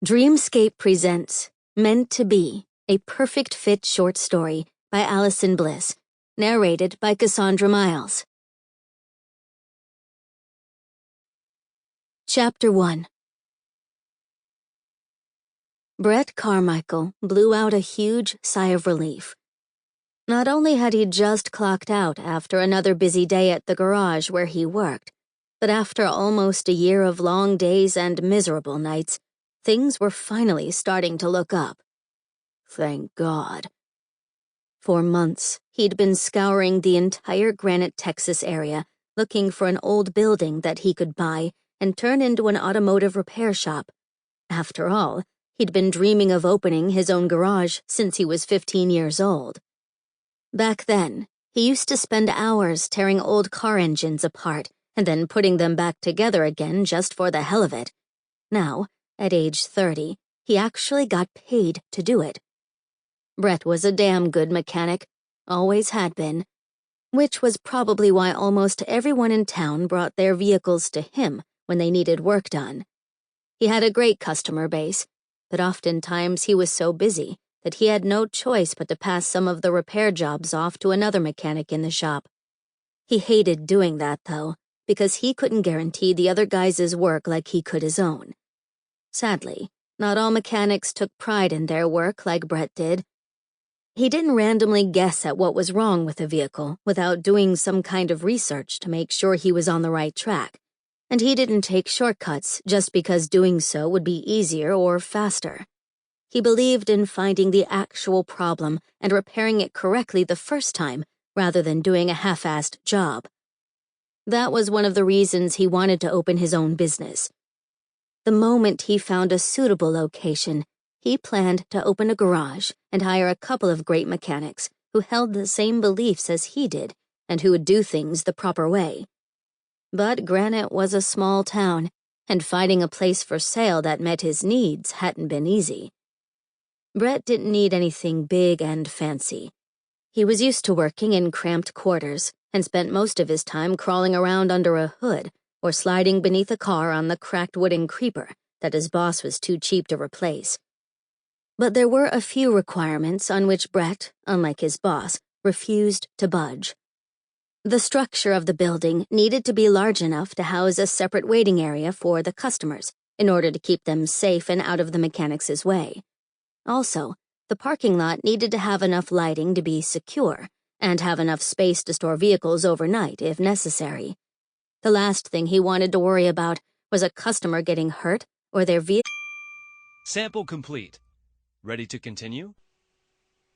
Dreamscape presents Meant to Be, a perfect fit short story by Alison Bliss, narrated by Cassandra Myles. Chapter 1. Brett Carmichael blew out a huge sigh of relief. Not only had he just clocked out after another busy day at the garage where he worked, but after almost a year of long days and miserable nights, things were finally starting to look up. Thank God. For months, he'd been scouring the entire Granite, Texas area, looking for an old building that he could buy and turn into an automotive repair shop. After all, he'd been dreaming of opening his own garage since he was 15 years old. Back then, he used to spend hours tearing old car engines apart and then putting them back together again just for the hell of it. Now, at age 30, he actually got paid to do it. Brett was a damn good mechanic, always had been, which was probably why almost everyone in town brought their vehicles to him when they needed work done. He had a great customer base, but oftentimes he was so busy that he had no choice but to pass some of the repair jobs off to another mechanic in the shop. He hated doing that, though, because he couldn't guarantee the other guys' work like he could his own. Sadly, not all mechanics took pride in their work like Brett did. He didn't randomly guess at what was wrong with a vehicle without doing some kind of research to make sure he was on the right track, and he didn't take shortcuts just because doing so would be easier or faster. He believed in finding the actual problem and repairing it correctly the first time rather than doing a half-assed job. That was one of the reasons he wanted to open his own business. The moment he found a suitable location, he planned to open a garage and hire a couple of great mechanics who held the same beliefs as he did and who would do things the proper way. But Granite was a small town, and finding a place for sale that met his needs hadn't been easy. Brett didn't need anything big and fancy. He was used to working in cramped quarters and spent most of his time crawling around under a hood or sliding beneath a car on the cracked wooden creeper that his boss was too cheap to replace. But there were a few requirements on which Brett, unlike his boss, refused to budge. The structure of the building needed to be large enough to house a separate waiting area for the customers in order to keep them safe and out of the mechanics' way. Also, the parking lot needed to have enough lighting to be secure and have enough space to store vehicles overnight if necessary. The last thing he wanted to worry about was a customer getting hurt or their vehicle. Sample complete. Ready to continue?